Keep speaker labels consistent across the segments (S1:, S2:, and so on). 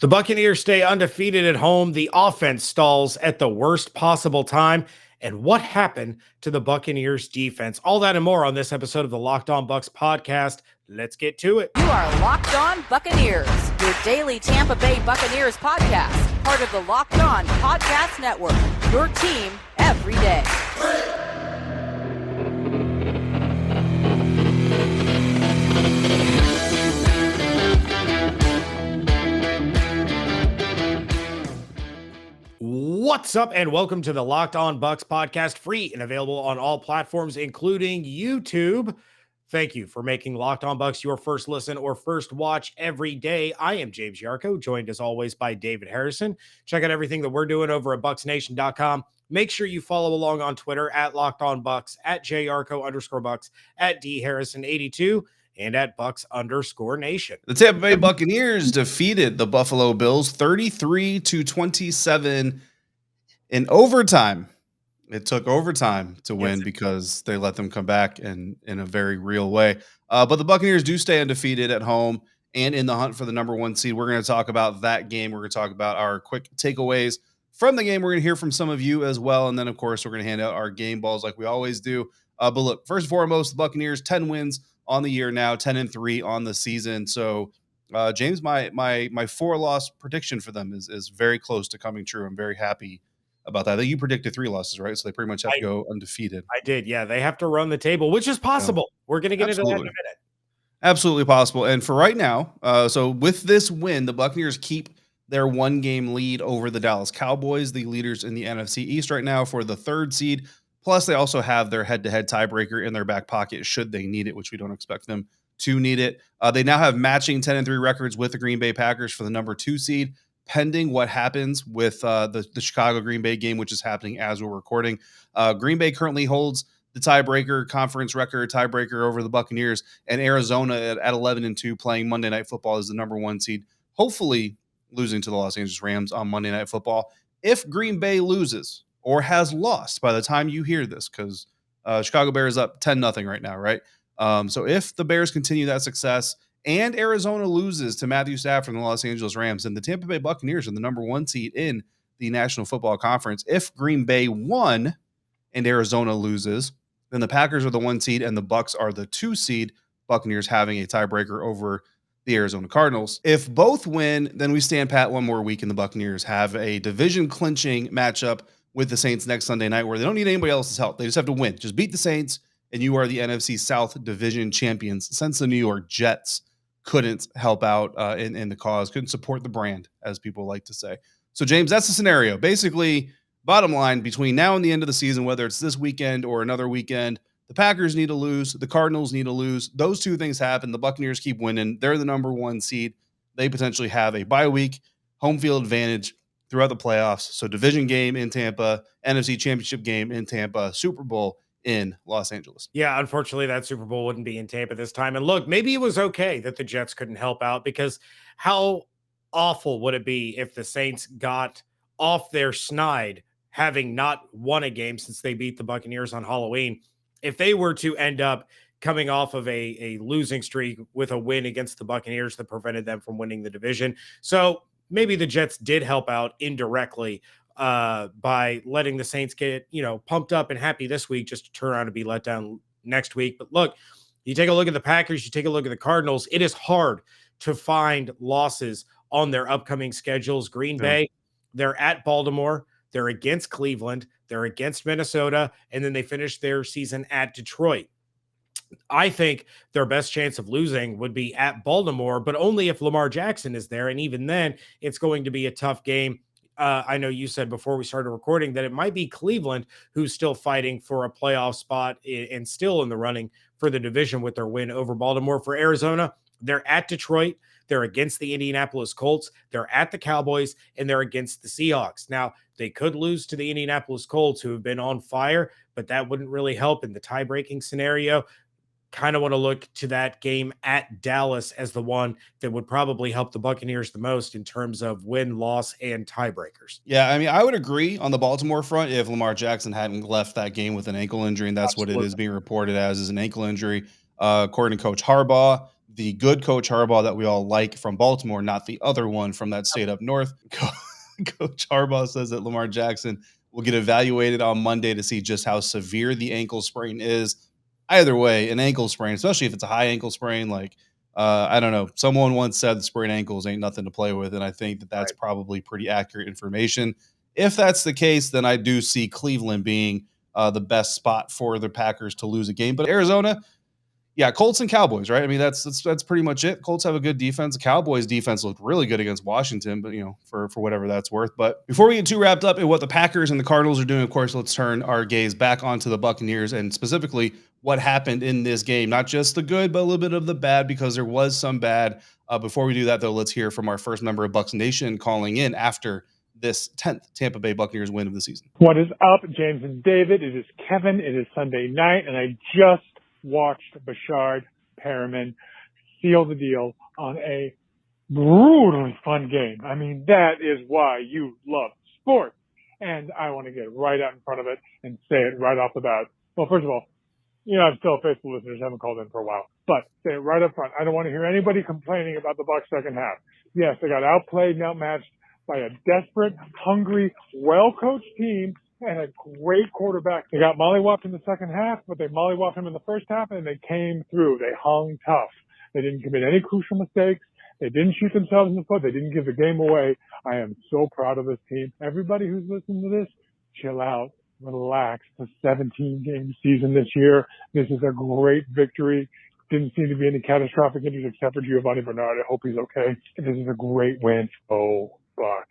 S1: The Buccaneers stay undefeated at home. The offense stalls at the worst possible time. And what happened to the Buccaneers defense? All that and more on this episode of the Locked On Bucs podcast. Let's get to it.
S2: You are Locked On Buccaneers, your daily Tampa Bay Buccaneers podcast, part of the Locked On Podcast Network, your team every day.
S1: What's up, and welcome to the Locked On Bucs podcast, free and available on all platforms, including YouTube. Thank you for making Locked On Bucs your first listen or first watch every day. I am James Yarko, joined as always by David Harrison. Check out everything that we're doing over at BucsNation.com. Make sure you follow along on Twitter at Locked On Bucs, at JYarko_Bucs, at DHarrison82, and at Bucs_Nation.
S3: The Tampa Bay Buccaneers defeated the Buffalo Bills 33-27 in overtime. It took overtime to win because they let them come back in a very real way. But the Buccaneers do stay undefeated at home and in the hunt for the number one seed. We're going to talk about that game. We're going to talk about our quick takeaways from the game. We're going to hear from some of you as well. And then, of course, we're going to hand out our game balls like we always do. But look, first and foremost, the Buccaneers, 10 wins on the year now, 10-3 on the season. So, James, my 4-loss prediction for them is very close to coming true. I'm very happy about that. You predicted 3 losses, right? So they pretty much have to go undefeated.
S1: I did, yeah. They have to run the table, which is possible. We're going to get into that in a minute.
S3: Absolutely possible. And for right now, so with this win, the Buccaneers keep their 1-game lead over the Dallas Cowboys, the leaders in the NFC East right now for the 3rd seed. Plus, they also have their head-to-head tiebreaker in their back pocket should they need it, which we don't expect them to need it. They now have matching 10-3 records with the Green Bay Packers for the number 2 seed, pending what happens with the Chicago-Green Bay game, which is happening as we're recording. Green Bay currently holds the tiebreaker conference record tiebreaker over the Buccaneers, and Arizona at 11-2 playing Monday Night Football as the number 1 seed, hopefully losing to the Los Angeles Rams on Monday Night Football. If Green Bay loses or has lost by the time you hear this, because Chicago Bears up 10-0 right now, right? So if the Bears continue that success and Arizona loses to Matthew Stafford and the Los Angeles Rams, and the Tampa Bay Buccaneers are the number 1 seed in the National Football Conference. If Green Bay won and Arizona loses, then the Packers are the 1 seed and the Bucs are the 2 seed, Buccaneers having a tiebreaker over the Arizona Cardinals. If both win, then we stand pat one more week and the Buccaneers have a division-clinching matchup with the Saints next Sunday night where they don't need anybody else's help. They just have to win. Just beat the Saints, and you are the NFC South Division champions since the New York Jets couldn't help out in the cause, couldn't support the brand, as people like to say. So, James, that's the scenario. Basically, bottom line, between now and the end of the season, whether it's this weekend or another weekend, the Packers need to lose, the Cardinals need to lose. Those 2 things happen. The Buccaneers keep winning. They're the number 1 seed. They potentially have a bye week, home field advantage throughout the playoffs. So division game in Tampa, NFC Championship game in Tampa, Super Bowl in Los Angeles.
S1: Yeah, unfortunately, that Super Bowl wouldn't be in Tampa this time. And look, maybe it was okay that the Jets couldn't help out, because how awful would it be if the Saints got off their snide, having not won a game since they beat the Buccaneers on Halloween, if they were to end up coming off of a losing streak with a win against the Buccaneers that prevented them from winning the division. So maybe the Jets did help out indirectly by letting the Saints get, pumped up and happy this week just to turn around and be let down next week. But look, you take a look at the Packers, you take a look at the Cardinals, it is hard to find losses on their upcoming schedules. Green Bay, they're at Baltimore, they're against Cleveland, they're against Minnesota, and then they finish their season at Detroit. I think their best chance of losing would be at Baltimore, but only if Lamar Jackson is there. And even then, it's going to be a tough game. I know you said before we started recording that it might be Cleveland who's still fighting for a playoff spot and still in the running for the division with their win over Baltimore. For Arizona, they're at Detroit, they're against the Indianapolis Colts, they're at the Cowboys, and they're against the Seahawks. Now, they could lose to the Indianapolis Colts, who have been on fire, but that wouldn't really help in the tie-breaking scenario. Kind of want to look to that game at Dallas as the one that would probably help the Buccaneers the most in terms of win, loss, and tiebreakers.
S3: Yeah, I mean, I would agree on the Baltimore front if Lamar Jackson hadn't left that game with an ankle injury, and that's Absolutely. What it is being reported as, is an ankle injury. According to Coach Harbaugh, the good Coach Harbaugh that we all like from Baltimore, not the other one from that state up north. Coach Harbaugh says that Lamar Jackson will get evaluated on Monday to see just how severe the ankle sprain is. Either way, an ankle sprain, especially if it's a high ankle sprain, like I don't know. Someone once said that sprained ankles ain't nothing to play with, and I think that that's probably pretty accurate information. If that's the case, then I do see Cleveland being the best spot for the Packers to lose a game. But Arizona, yeah, Colts and Cowboys, right? I mean, that's pretty much it. Colts have a good defense. The Cowboys defense looked really good against Washington, but for whatever that's worth. But before we get too wrapped up in what the Packers and the Cardinals are doing, of course, let's turn our gaze back onto the Buccaneers and specifically what happened in this game. Not just the good, but a little bit of the bad, because there was some bad. Before we do that, though, let's hear from our first member of Bucs Nation calling in after this 10th Tampa Bay Buccaneers win of the season.
S4: What is up, James and David? It is Kevin. It is Sunday night, and I just watched Breshad Perriman seal the deal on a brutally fun game. I mean, that is why you love sports. And I want to get right out in front of it and say it right off the bat. Well, first of all, I'm still faithful listeners, haven't called in for a while. But say it right up front. I don't want to hear anybody complaining about the Bucs second half. Yes, they got outplayed and outmatched by a desperate, hungry, well-coached team and a great quarterback. They got mollywopped in the second half, but they mollywopped him in the first half, and they came through. They hung tough. They didn't commit any crucial mistakes. They didn't shoot themselves in the foot. They didn't give the game away. I am so proud of this team. Everybody who's listening to this, chill out, relax. It's a 17-game season this year. This is a great victory. Didn't seem to be any catastrophic injuries except for Giovani Bernard. I hope he's okay. This is a great win. Oh, Bucs.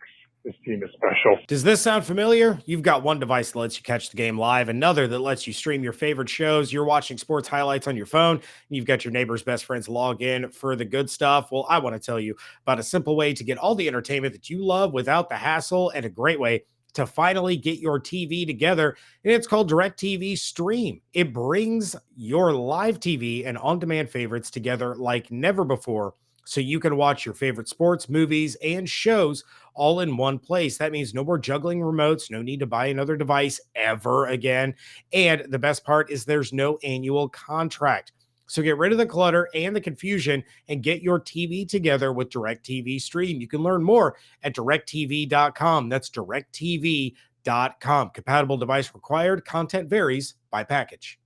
S4: This team is special.
S1: Does this sound familiar? You've got one device that lets you catch the game live, another that lets you stream your favorite shows. You're watching sports highlights on your phone, and you've got your neighbor's best friends log in for the good stuff. Well, I want to tell you about a simple way to get all the entertainment that you love without the hassle, and a great way to finally get your TV together, and it's called DirecTV Stream. It brings your live TV and on-demand favorites together like never before, so you can watch your favorite sports, movies, and shows all in one place. That means no more juggling remotes, no need to buy another device ever again. And the best part is there's no annual contract. So get rid of the clutter and the confusion and get your TV together with DirecTV Stream. You can learn more at directtv.com. That's directtv.com. Compatible device required. Content varies by package.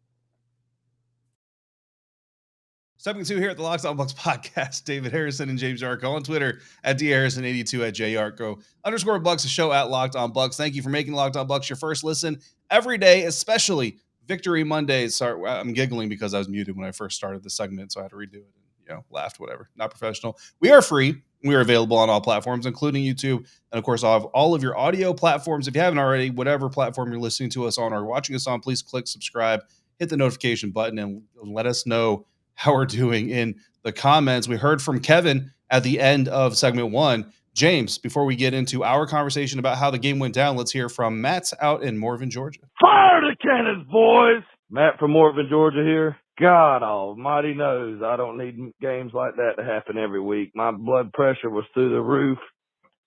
S3: Stepping to here at the LockedOn Bucs podcast, David Harrison and James Yarko on Twitter at dharrison82 at @JYarko_Bucs, a show at LockedOn Bucs. Thank you for making LockedOn Bucs your first listen every day, especially Victory Mondays. Sorry, I'm giggling because I was muted when I first started the segment, so I had to redo it and laughed, whatever. Not professional. We are free. We are available on all platforms, including YouTube, and of course, all of your audio platforms. If you haven't already, whatever platform you're listening to us on or watching us on, please click subscribe, hit the notification button, and let us know how we're doing in the comments. We heard from Kevin at the end of segment 1. James, before we get into our conversation about how the game went down, let's hear from Matt's out in Morven, Georgia.
S5: Fire the cannons, boys! Matt from Morven, Georgia here. God almighty knows I don't need games like that to happen every week. My blood pressure was through the roof.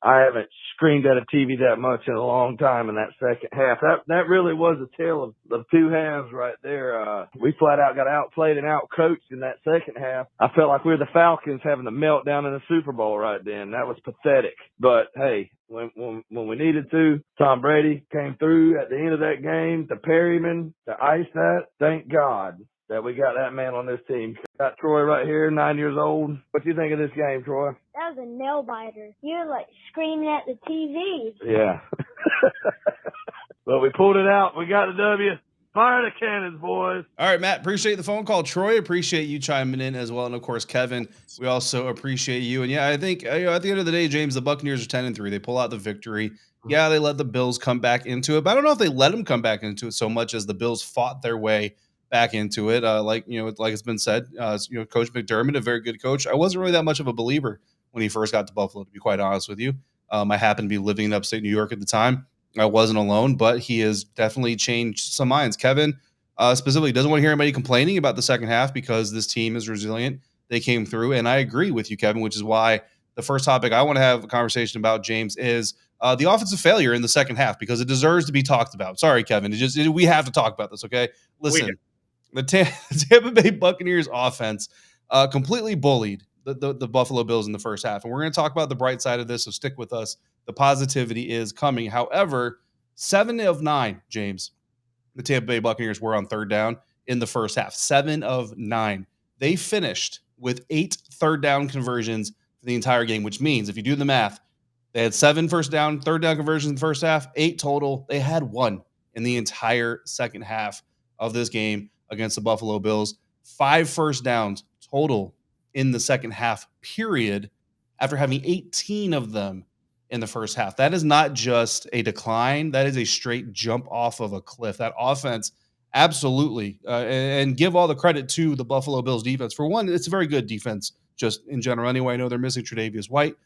S5: I haven't screamed at a TV that much in a long time in that second half. That really was a tale of two halves right there. We flat out got outplayed and outcoached in that second half. I felt like we were the Falcons having a meltdown in the Super Bowl right then. That was pathetic. But hey, when we needed to, Tom Brady came through at the end of that game to Perryman to ice that. Thank God that we got that man on this team. Got Troy right here, 9 years old. What do you think of this game, Troy?
S6: That was a nail biter. You were like screaming at the TV.
S5: Yeah. But we pulled it out. We got the W. Fire the cannons, boys.
S3: All right, Matt, appreciate the phone call. Troy, appreciate you chiming in as well. And of course, Kevin, we also appreciate you. And yeah, I think at the end of the day, James, the Buccaneers are 10-3. They pull out the victory. Yeah, they let the Bills come back into it, but I don't know if they let them come back into it so much as the Bills fought their way back into it. Like it's been said, Coach McDermott, a very good coach. I wasn't really that much of a believer when he first got to Buffalo, to be quite honest with you. I happened to be living in upstate New York at the time. I wasn't alone, but he has definitely changed some minds. Kevin specifically doesn't want to hear anybody complaining about the second half because this team is resilient. They came through, and I agree with you, Kevin, which is why the first topic I want to have a conversation about, James, is the offensive failure in the second half, because it deserves to be talked about. Sorry, Kevin. We have to talk about this, okay? Listen, the Tampa Bay Buccaneers offense completely bullied the Buffalo Bills in the first half. And we're going to talk about the bright side of this, so stick with us. The positivity is coming. However, 7 of 9, James, the Tampa Bay Buccaneers were on third down in the first half. 7 of 9. They finished with 8 third down conversions for the entire game, which means if you do the math, they had 7 third down conversions in the first half, 8 total. They had 1 in the entire second half of this game against the Buffalo Bills. 5 first downs total in the second half, period, after having 18 of them in the first half. That is not just a decline. That is a straight jump off of a cliff. That offense, absolutely, and give all the credit to the Buffalo Bills defense. For one, it's a very good defense just in general. Anyway, I know they're missing Tre'Davious White,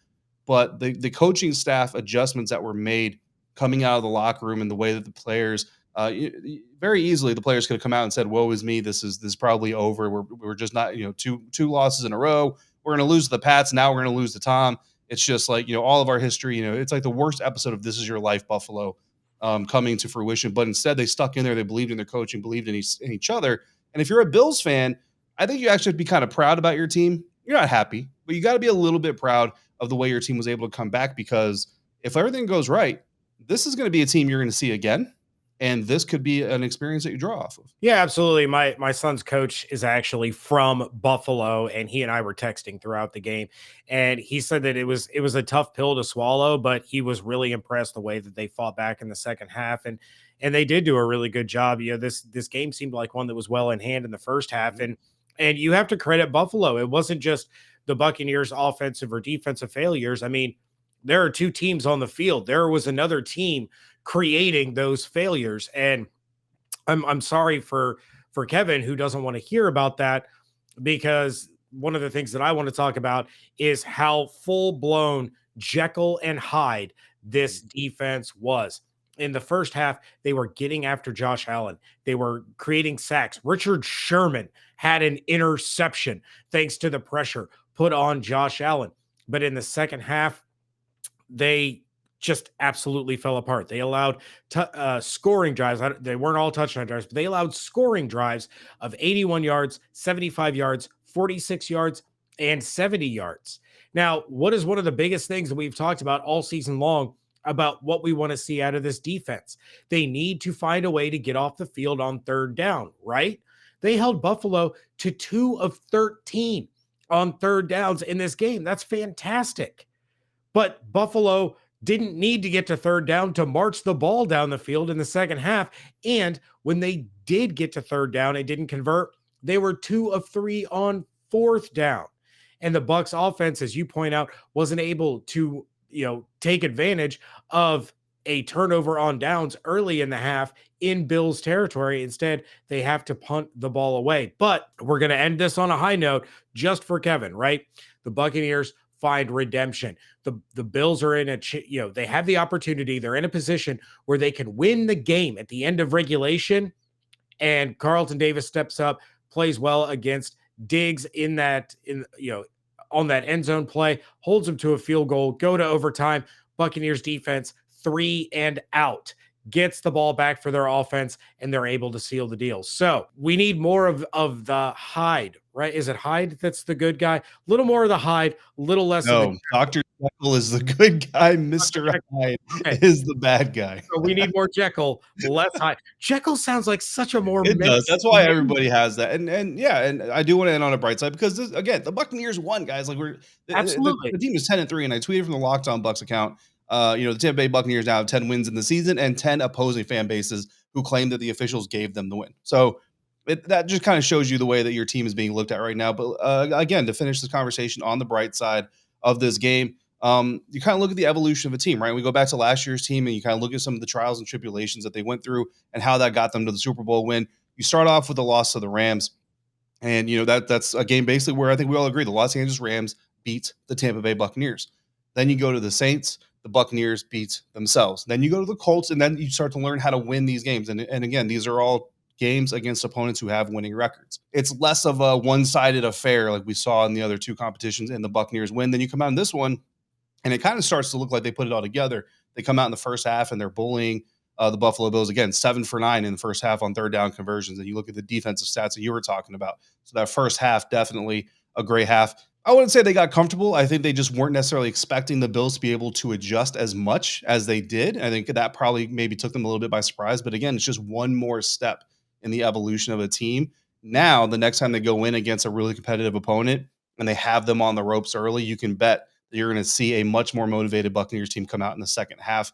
S3: but the coaching staff adjustments that were made coming out of the locker room and the way that the players, very easily the players could have come out and said, "Woe is me. This is probably over. We're just not, two losses in a row. We're going to lose to the Pats. Now we're going to lose to Tom." It's just like, all of our history, it's like the worst episode of This Is Your Life, Buffalo, coming to fruition. But instead, they stuck in there. They believed in their coaching, believed in each other. And if you're a Bills fan, I think you actually have to be kind of proud about your team. You're not happy, but you got to be a little bit proud of the way your team was able to come back, because if everything goes right, this is going to be a team you're going to see again. And this could be an experience that you draw off of.
S1: Yeah, absolutely. My son's coach is actually from Buffalo, and he and I were texting throughout the game, and he said that it was a tough pill to swallow, but he was really impressed the way that they fought back in the second half, and they did do a really good job. This game seemed like one that was well in hand in the first half, and you have to credit Buffalo. It wasn't just the Buccaneers' offensive or defensive failures. I mean, there are 2 teams on the field. There was another team creating those failures. And I'm sorry for Kevin, who doesn't want to hear about that, because one of the things that I want to talk about is how full-blown Jekyll and Hyde this defense was. In the first half, they were getting after Josh Allen. They were creating sacks. Richard Sherman had an interception thanks to the pressure put on Josh Allen. But in the second half, they just absolutely fell apart. They allowed scoring drives. They weren't all touchdown drives, but they allowed scoring drives of 81 yards, 75 yards, 46 yards, and 70 yards. Now, what is one of the biggest things that we've talked about all season long about what we want to see out of this defense? They need to find a way to get off the field on third down, right? They held Buffalo to 2 of 13 on third downs in this game. That's fantastic. But Buffalo didn't need to get to third down to march the ball down the field in the second half. And when they did get to third down and didn't convert, they were 2 of 3 on fourth down. And the Bucs offense, as you point out, wasn't able to, take advantage of a turnover on downs early in the half in Bills territory. Instead, they have to punt the ball away. But we're going to end this on a high note just for Kevin, right? The Buccaneers find redemption. The Bills are in they have the opportunity. They're in a position where they can win the game at the end of regulation. And Carlton Davis steps up, plays well against Diggs on that end zone play, holds them to a field goal, go to overtime. Buccaneers defense 3 and out, gets the ball back for their offense, and they're able to seal the deal. So we need more of the Hyde, right? Is it Hyde that's the good guy? A little more of the Hyde, a little less of the
S3: Dr. Jekyll is the good guy. Mr. Hyde is the bad guy.
S1: So we need more Jekyll, less Hyde. Jekyll sounds like such a more
S3: It does. That's why everybody has that. And I do want to end on a bright side, because again, the Buccaneers won, guys. Like
S1: absolutely
S3: the team is 10-3, and I tweeted from the LockedOn Bucs account. The Tampa Bay Buccaneers now have 10 wins in the season and 10 opposing fan bases who claim that the officials gave them the win. So that just kind of shows you the way that your team is being looked at right now. But again, to finish this conversation on the bright side of this game, you kind of look at the evolution of a team, right? We go back to last year's team, and you kind of look at some of the trials and tribulations that they went through and how that got them to the Super Bowl win. You start off with the loss to the Rams, and that's a game basically where I think we all agree the Los Angeles Rams beat the Tampa Bay Buccaneers. Then you go to the Saints, the Buccaneers beat themselves. Then you go to the Colts, and then you start to learn how to win these games. And again, these are all games against opponents who have winning records. It's less of a one-sided affair like we saw in the other 2 competitions, and the Buccaneers win. Then you come out in this one, and it kind of starts to look like they put it all together. They come out in the first half, and they're bullying the Buffalo Bills. Again, 7 for 9 in the first half on third down conversions. And you look at the defensive stats that you were talking about. So that first half, definitely a great half. I wouldn't say they got comfortable. I think they just weren't necessarily expecting the Bills to be able to adjust as much as they did. I think that probably maybe took them a little bit by surprise. But again, it's just one more step in the evolution of a team. Now, the next time they go in against a really competitive opponent and they have them on the ropes early, you can bet that you're going to see a much more motivated Buccaneers team come out in the second half.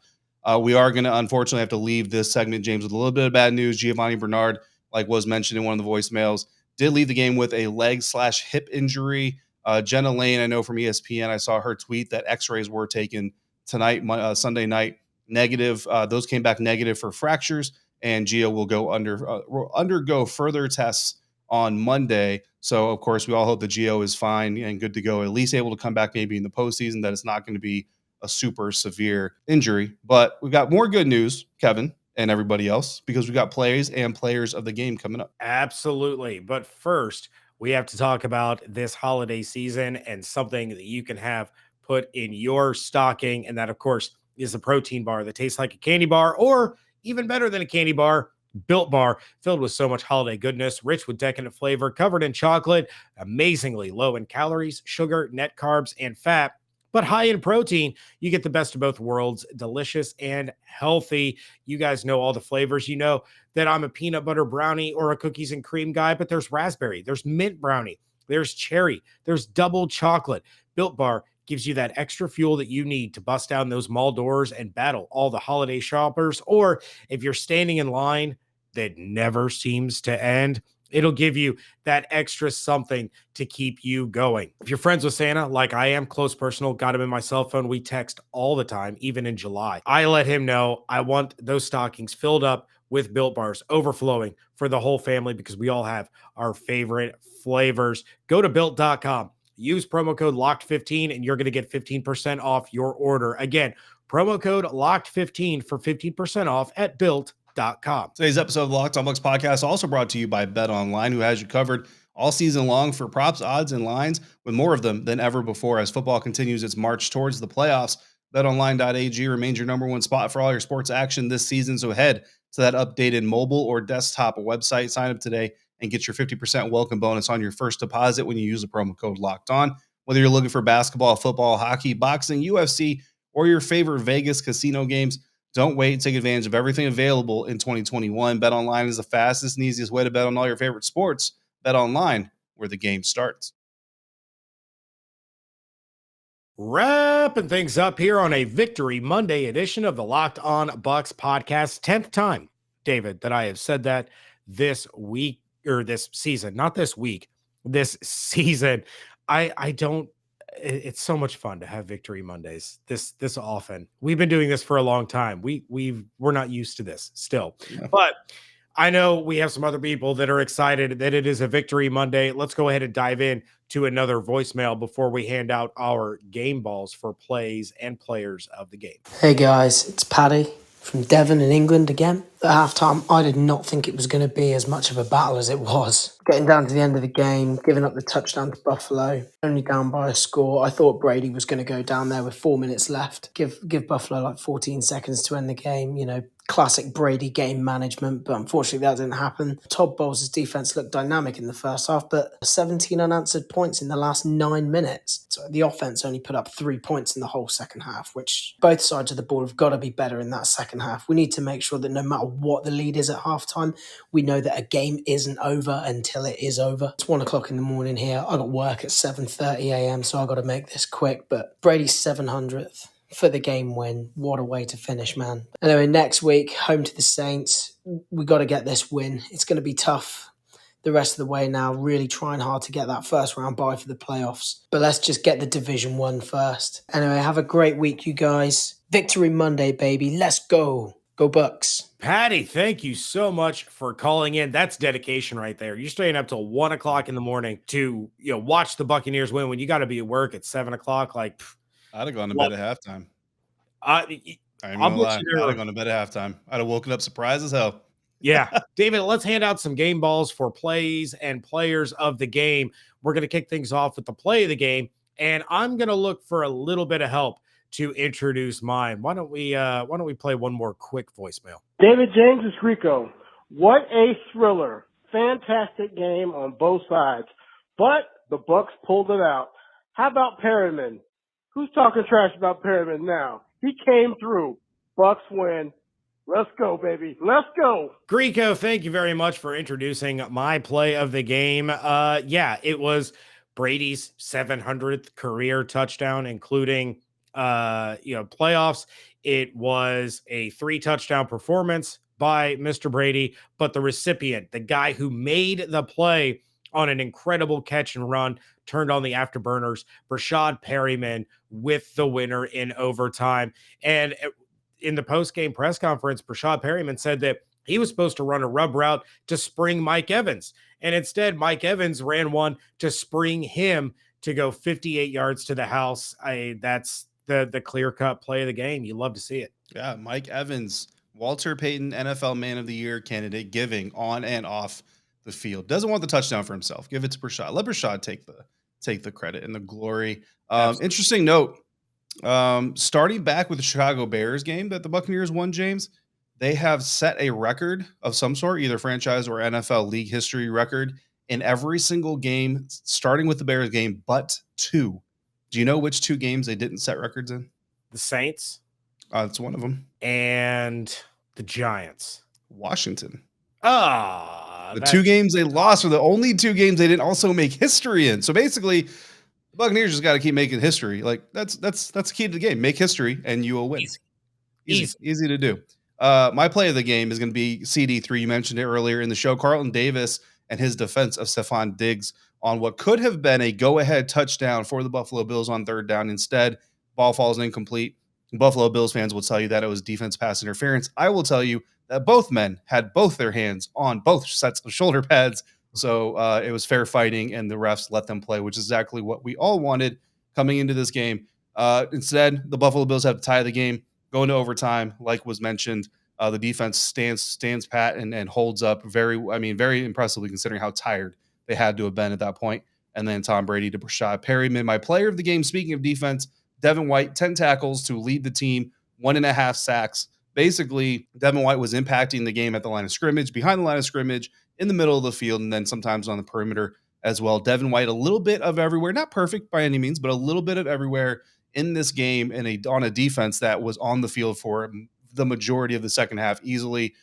S3: We are going to unfortunately have to leave this segment, James, with a little bit of bad news. Giovani Bernard, like was mentioned in one of the voicemails, did leave the game with a leg/hip injury. Jenna Lane, I know from ESPN, I saw her tweet that x-rays were taken tonight, Sunday night, negative. Those came back negative for fractures, and Gio will undergo further tests on Monday. So, of course, we all hope that Gio is fine and good to go, at least able to come back maybe in the postseason, that it's not going to be a super severe injury. But we've got more good news, Kevin, and everybody else, because we've got plays and players of the game coming up.
S1: Absolutely. But first, we have to talk about this holiday season and something that you can have put in your stocking. And that, of course, is a protein bar that tastes like a candy bar, or even better than a candy bar, Built Bar, filled with so much holiday goodness, rich with decadent flavor, covered in chocolate, amazingly low in calories, sugar, net carbs, and fat, but high in protein. You get the best of both worlds, delicious and healthy. You guys know all the flavors. You know that I'm a peanut butter brownie or a cookies and cream guy, but there's raspberry, there's mint brownie, there's cherry, there's double chocolate. Built Bar gives you that extra fuel that you need to bust down those mall doors and battle all the holiday shoppers. Or if you're standing in line that never seems to end, it'll give you that extra something to keep you going. If you're friends with Santa, like I am, close personal, got him in my cell phone, we text all the time, even in July. I let him know I want those stockings filled up with Built Bars, overflowing for the whole family, because we all have our favorite flavors. Go to Built.com. Use promo code LOCKED15 and you're going to get 15% off your order. Again, promo code LOCKED15 for 15% off at Built.com.
S3: Today's episode of the Locked On Bucs podcast also brought to you by BetOnline, who has you covered all season long for props, odds, and lines, with more of them than ever before. As football continues its march towards the playoffs, BetOnline.ag remains your number one spot for all your sports action this season. So head to that updated mobile or desktop website, sign up today, and get your 50% welcome bonus on your first deposit when you use the promo code Locked On. Whether you're looking for basketball, football, hockey, boxing, UFC, or your favorite Vegas casino games, don't wait. Take advantage of everything available in 2021. BetOnline is the fastest and easiest way to bet on all your favorite sports. BetOnline, where the game starts.
S1: Wrapping things up here on a Victory Monday edition of the Locked On Bucs podcast. 10th time, David, that I have said that this week, or this season, not this week, this season. I don't, it's so much fun to have Victory Mondays this often. We've been doing this for a long time. We're not used to this still, but I know we have some other people that are excited that it is a Victory Monday. Let's go ahead and dive in to another voicemail before we hand out our game balls for plays and players of the game.
S7: Hey guys, it's Paddy from Devin in England again. At halftime, I did not think it was going to be as much of a battle as it was. Getting down to the end of the game, giving up the touchdown to Buffalo, only down by a score. I thought Brady was going to go down there with 4 minutes left. Give Buffalo like 14 seconds to end the game. You know, classic Brady game management, but unfortunately that didn't happen. Todd Bowles' defense looked dynamic in the first half, but 17 unanswered points in the last 9 minutes. So the offense only put up 3 points in the whole second half, which both sides of the ball have got to be better in that second half. We need to make sure that no matter what the lead is at halftime, we know that a game isn't over until it is over. It's 1 o'clock in the morning here. I got work at 7:30 a.m., so I got to make this quick, but Brady's 700th. For the game win. What a way to finish, man. Anyway, next week, home to the Saints. We got to get this win. It's going to be tough the rest of the way now, really trying hard to get that first round bye for the playoffs. But let's just get the division won first. Anyway, have a great week, you guys. Victory Monday, baby. Let's go. Go Bucs.
S1: Paddy, thank you so much for calling in. That's dedication right there. You're staying up till 1 o'clock in the morning to watch the Buccaneers win when you got to be at work at 7 o'clock. Like,
S3: I'd have gone to bed at halftime.
S1: I
S3: ain't gonna lie. I'd have gone to bed at halftime. I'd have woken up surprised as hell.
S1: Yeah. David, let's hand out some game balls for plays and players of the game. We're going to kick things off with the play of the game, and I'm going to look for a little bit of help to introduce mine. Why don't we play one more quick voicemail?
S8: David James is Rico. What a thriller. Fantastic game on both sides. But The Bucs pulled it out. How about Perriman? Who's talking trash about Perriman now? He came through. Bucs win. Let's go, baby. Let's go.
S1: Greco, thank you very much for introducing my play of the game. Yeah, it was Brady's 700th career touchdown, including playoffs. It was a 3-touchdown performance by Mr. Brady, but the recipient, the guy who made the play on an incredible catch and run, turned on the afterburners, Breshad Perriman with the winner in overtime. And in the post-game press conference, Breshad Perriman said that he was supposed to run a rub route to spring Mike Evans. And instead, Mike Evans ran one to spring him to go 58 yards to the house. That's the clear-cut play of the game. You love to see it.
S3: Yeah, Mike Evans, Walter Payton, NFL Man of the Year candidate, giving on and off the field. Doesn't want the touchdown for himself. Give it to Breshad. Let Breshad take the credit and the glory. Interesting note. Starting back with the Chicago Bears game that the Buccaneers won, James, they have set a record of some sort, either franchise or NFL league history record, in every single game, starting with the Bears game, but 2. Do you know which 2 games they didn't set records in?
S1: The Saints.
S3: It's one of them.
S1: And the Giants.
S3: Washington.
S1: The
S3: 2 games they lost were the only 2 games they didn't also make history in. So basically, the Buccaneers just got to keep making history. Like that's the key to the game. Make history and you will win. Easy to do. My play of the game is going to be CD3. You mentioned it earlier in the show. Carlton Davis and his defense of Stefon Diggs on what could have been a go-ahead touchdown for the Buffalo Bills on 3rd down. Instead, ball falls incomplete. Buffalo Bills fans will tell you that it was defense pass interference. I will tell you that both men had both their hands on both sets of shoulder pads. So it was fair fighting, and the refs let them play, which is exactly what we all wanted coming into this game. Instead, the Buffalo Bills have to tie the game, go into overtime. Like was mentioned, the defense stands pat and holds up very impressively considering how tired they had to have been at that point. And then Tom Brady to Breshad Perriman. My player of the game, speaking of defense, Devin White, 10 tackles to lead the team, 1.5 sacks. Basically, Devin White was impacting the game at the line of scrimmage, behind the line of scrimmage, in the middle of the field, and then sometimes on the perimeter as well. Devin White, a little bit of everywhere, not perfect by any means, but a little bit of everywhere in this game on a defense that was on the field for the majority of the second half easily.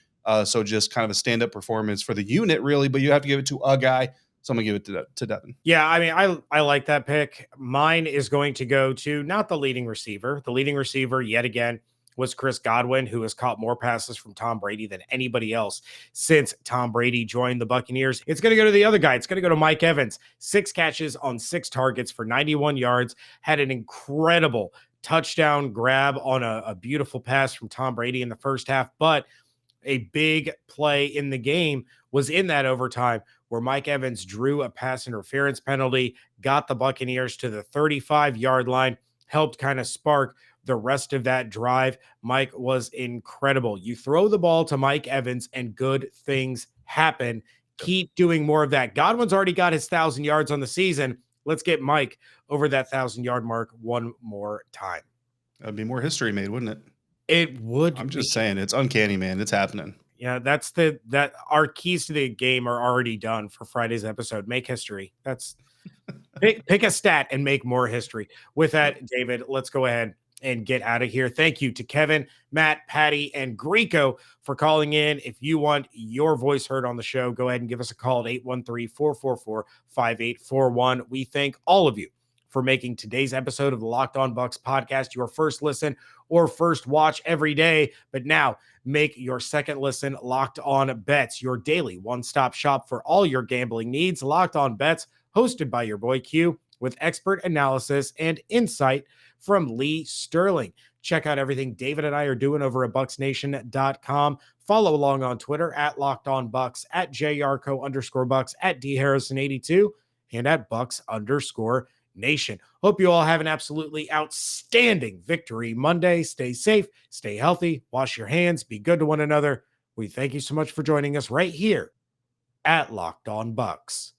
S3: So just kind of a stand-up performance for the unit, really, but you have to give it to a guy. So I'm going to give it to Devin.
S1: Yeah, I mean, I like that pick. Mine is going to go to not the leading receiver. The leading receiver, yet again, was Chris Godwin, who has caught more passes from Tom Brady than anybody else since Tom Brady joined the Buccaneers. It's going to go to the other guy. It's going to go to Mike Evans. 6 catches on 6 targets for 91 yards. Had an incredible touchdown grab on a beautiful pass from Tom Brady in the first half, but a big play in the game was in that overtime where Mike Evans drew a pass interference penalty, got the Buccaneers to the 35-yard line, helped kind of spark the rest of that drive. Mike was incredible. You throw the ball to Mike Evans and good things happen. Keep doing more of that. Godwin's already got his 1,000 yards on the season. Let's get Mike over that 1,000-yard mark one more time.
S3: That'd be more history made, wouldn't it?
S1: It would.
S3: I'm just saying, it's uncanny, man. It's happening.
S1: Yeah, that's that our keys to the game are already done for Friday's episode. Make history. That's pick a stat and make more history. With that, David, let's go ahead and get out of here. Thank you to Kevin, Matt, Paddy, and Greco for calling in. If you want your voice heard on the show, go ahead and give us a call at 813-444-5841. We thank all of you for making today's episode of the Locked On Bucs podcast your first listen or first watch every day. But now make your second listen Locked On Bets, your daily one-stop shop for all your gambling needs. Locked On Bets, hosted by your boy Q, with expert analysis and insight from Lee Sterling. Check out everything David and I are doing over at BucsNation.com. Follow along on Twitter at LockedOnBucs, at JYarko_Bucs, at DHarrison82, and at Bucs_Nation. Hope you all have an absolutely outstanding Victory Monday. Stay safe, stay healthy, wash your hands, be good to one another. We thank you so much for joining us right here at Locked On Bucs.